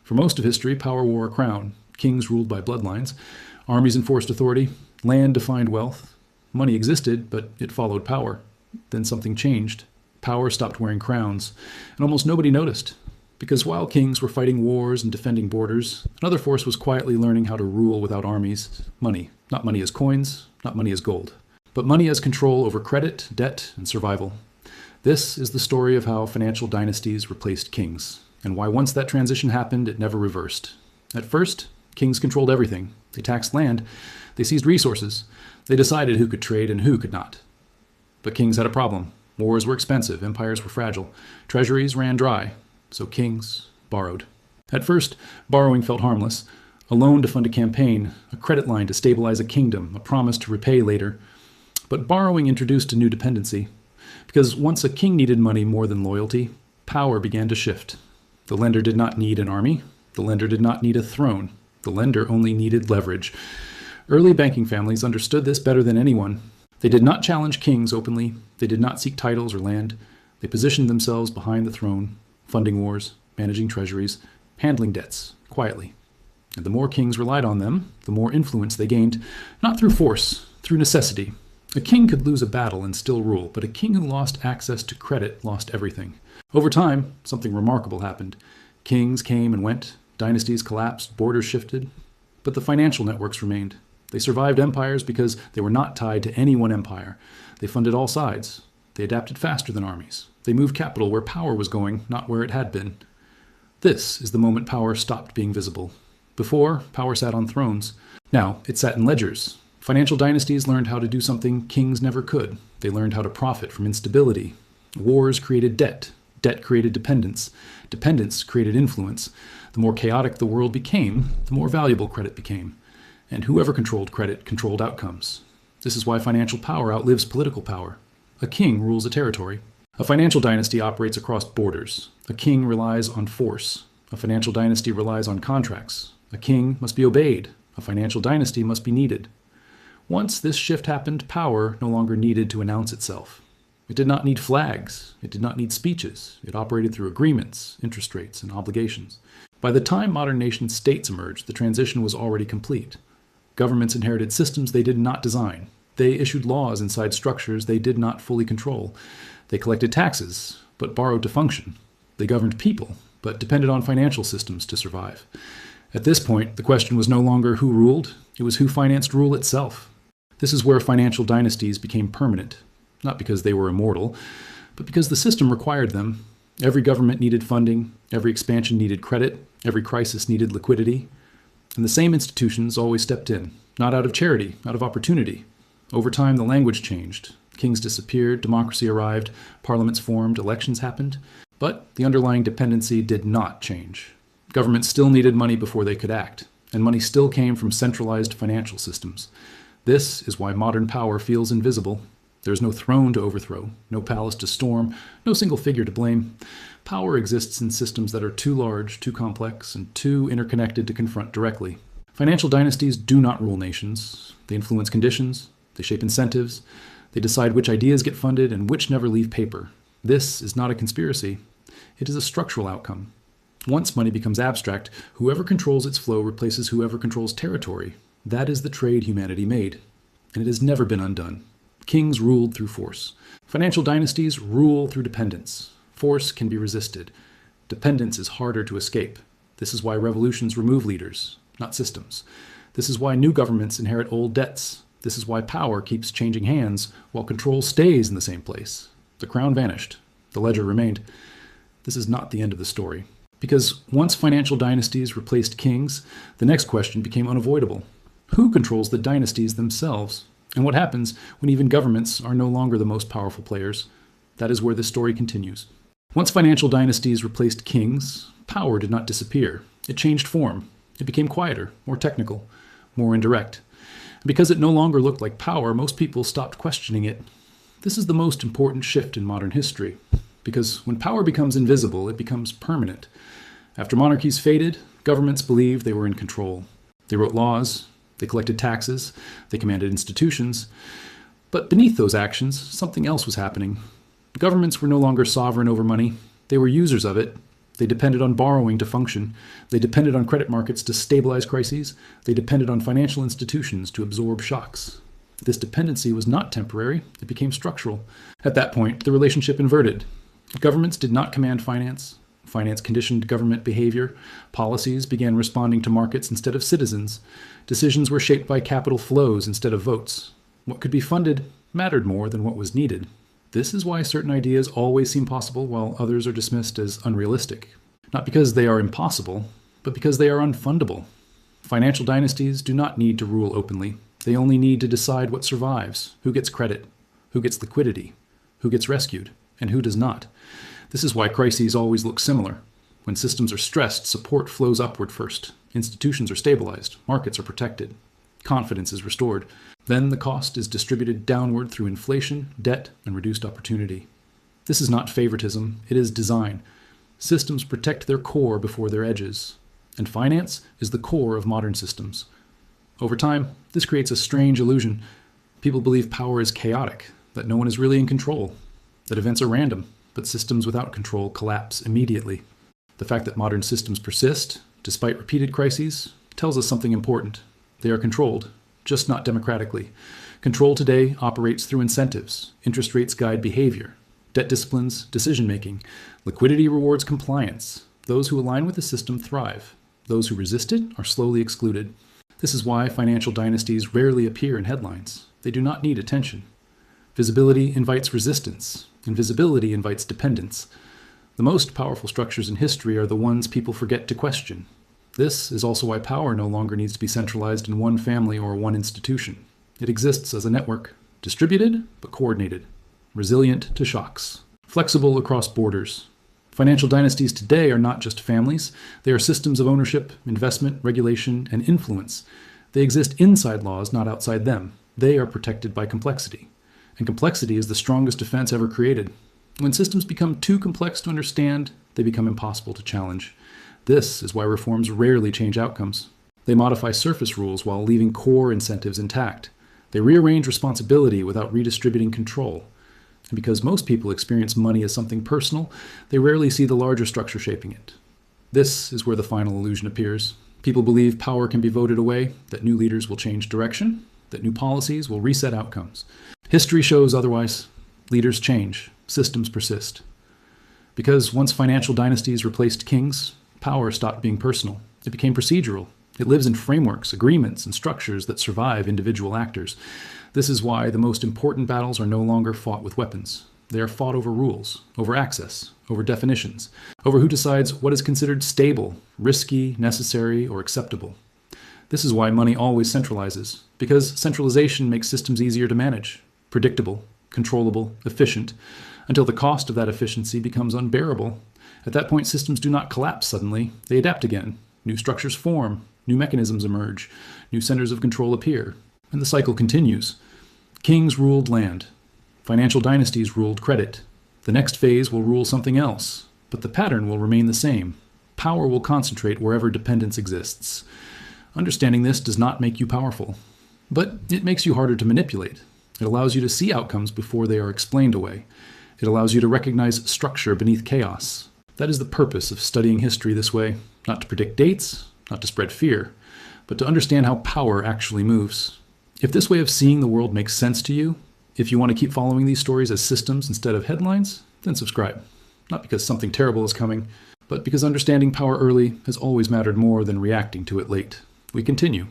For most of history, power wore a crown. Kings ruled by bloodlines. Armies enforced authority. Land defined wealth. Money existed, but it followed power. Then something changed. Power stopped wearing crowns, and almost nobody noticed. Because while kings were fighting wars and defending borders, another force was quietly learning how to rule without armies. Money. Not money as coins, not money as gold, but money as control over credit, debt, and survival. This is the story of how financial dynasties replaced kings, and why once that transition happened, it never reversed. At first, kings controlled everything. They taxed land. They seized resources. They decided who could trade and who could not. But kings had a problem. Wars were expensive. Empires were fragile. Treasuries ran dry. So kings borrowed. At first, borrowing felt harmless. A loan to fund a campaign, a credit line to stabilize a kingdom, a promise to repay later. But borrowing introduced a new dependency. Because once a king needed money more than loyalty, power began to shift. The lender did not need an army. The lender did not need a throne. The lender only needed leverage. Early banking families understood this better than anyone. They did not challenge kings openly. They did not seek titles or land. They positioned themselves behind the throne, funding wars, managing treasuries, handling debts, quietly. And the more kings relied on them, the more influence they gained, not through force, through necessity. A king could lose a battle and still rule, but a king who lost access to credit lost everything. Over time, something remarkable happened. Kings came and went, dynasties collapsed, borders shifted, but the financial networks remained. They survived empires because they were not tied to any one empire. They funded all sides. They adapted faster than armies. They moved capital where power was going, not where it had been. This is the moment power stopped being visible. Before, power sat on thrones. Now, it sat in ledgers. Financial dynasties learned how to do something kings never could. They learned how to profit from instability. Wars created debt. Debt created dependence. Dependence created influence. The more chaotic the world became, the more valuable credit became. And whoever controlled credit controlled outcomes. This is why financial power outlives political power. A king rules a territory. A financial dynasty operates across borders. A king relies on force. A financial dynasty relies on contracts. A king must be obeyed. A financial dynasty must be needed. Once this shift happened, power no longer needed to announce itself. It did not need flags. It did not need speeches. It operated through agreements, interest rates, and obligations. By the time modern nation-states emerged, the transition was already complete. Governments inherited systems they did not design. They issued laws inside structures they did not fully control. They collected taxes, but borrowed to function. They governed people, but depended on financial systems to survive. At this point, the question was no longer who ruled, it was who financed rule itself. This is where financial dynasties became permanent, not because they were immortal, but because the system required them. Every government needed funding, every expansion needed credit, every crisis needed liquidity. And the same institutions always stepped in, not out of charity, out of opportunity. Over time, the language changed. Kings disappeared, democracy arrived, parliaments formed, elections happened. But the underlying dependency did not change. Governments still needed money before they could act, and money still came from centralized financial systems. This is why modern power feels invisible. There is no throne to overthrow, no palace to storm, no single figure to blame. Power exists in systems that are too large, too complex, and too interconnected to confront directly. Financial dynasties do not rule nations. They influence conditions, they shape incentives, they decide which ideas get funded and which never leave paper. This is not a conspiracy. It is a structural outcome. Once money becomes abstract, whoever controls its flow replaces whoever controls territory. That is the trade humanity made, and it has never been undone. Kings ruled through force. Financial dynasties rule through dependence. Force can be resisted. Dependence is harder to escape. This is why revolutions remove leaders, not systems. This is why new governments inherit old debts. This is why power keeps changing hands while control stays in the same place. The crown vanished. The ledger remained. This is not the end of the story. Because once financial dynasties replaced kings, the next question became unavoidable. Who controls the dynasties themselves? And what happens when even governments are no longer the most powerful players? That is where this story continues. Once financial dynasties replaced kings, power did not disappear. It changed form. It became quieter, more technical, more indirect. And because it no longer looked like power, most people stopped questioning it. This is the most important shift in modern history. Because when power becomes invisible, it becomes permanent. After monarchies faded, governments believed they were in control. They wrote laws, they collected taxes, they commanded institutions. But beneath those actions, something else was happening. Governments were no longer sovereign over money. They were users of it, They depended on borrowing to function. They depended on credit markets to stabilize crises. They depended on financial institutions to absorb shocks. This dependency was not temporary, it became structural. At that point, the relationship inverted. Governments did not command finance. Finance conditioned government behavior. Policies began responding to markets instead of citizens. Decisions were shaped by capital flows instead of votes. What could be funded mattered more than what was needed. This is why certain ideas always seem possible while others are dismissed as unrealistic. Not because they are impossible, but because they are unfundable. Financial dynasties do not need to rule openly. They only need to decide what survives, who gets credit, who gets liquidity, who gets rescued, and who does not. This is why crises always look similar. When systems are stressed, support flows upward first. Institutions are stabilized, markets are protected, confidence is restored. Then the cost is distributed downward through inflation, debt, and reduced opportunity. This is not favoritism, it is design. Systems protect their core before their edges. And finance is the core of modern systems. Over time, this creates a strange illusion. People believe power is chaotic, that no one is really in control, that events are random, but systems without control collapse immediately. The fact that modern systems persist, despite repeated crises, tells us something important. They are controlled, just not democratically. Control today operates through incentives. Interest rates guide behavior. Debt disciplines decision-making. Liquidity rewards compliance. Those who align with the system thrive. Those who resist it are slowly excluded. This is why financial dynasties rarely appear in headlines. They do not need attention. Visibility invites resistance. Invisibility invites dependence. The most powerful structures in history are the ones people forget to question. This is also why power no longer needs to be centralized in one family or one institution. It exists as a network, distributed but coordinated, resilient to shocks, flexible across borders. Financial dynasties today are not just families. They are systems of ownership, investment, regulation, and influence. They exist inside laws, not outside them. They are protected by complexity. And complexity is the strongest defense ever created. When systems become too complex to understand, they become impossible to challenge. This is why reforms rarely change outcomes. They modify surface rules while leaving core incentives intact. They rearrange responsibility without redistributing control. And because most people experience money as something personal, they rarely see the larger structure shaping it. This is where the final illusion appears. People believe power can be voted away, that new leaders will change direction, that new policies will reset outcomes. History shows otherwise. Leaders change, systems persist. Because once financial dynasties replaced kings, power stopped being personal. It became procedural. It lives in frameworks, agreements, and structures that survive individual actors. This is why the most important battles are no longer fought with weapons. They are fought over rules, over access, over definitions, over who decides what is considered stable, risky, necessary, or acceptable. This is why money always centralizes, because centralization makes systems easier to manage, predictable, controllable, efficient, until the cost of that efficiency becomes unbearable. At that point, systems do not collapse suddenly, they adapt again. New structures form, new mechanisms emerge, new centers of control appear, and the cycle continues. Kings ruled land. Financial dynasties ruled credit. The next phase will rule something else, but the pattern will remain the same. Power will concentrate wherever dependence exists. Understanding this does not make you powerful, but it makes you harder to manipulate. It allows you to see outcomes before they are explained away. It allows you to recognize structure beneath chaos. That is the purpose of studying history this way, not to predict dates, not to spread fear, but to understand how power actually moves. If this way of seeing the world makes sense to you, if you want to keep following these stories as systems instead of headlines, then subscribe. Not because something terrible is coming, but because understanding power early has always mattered more than reacting to it late. We continue.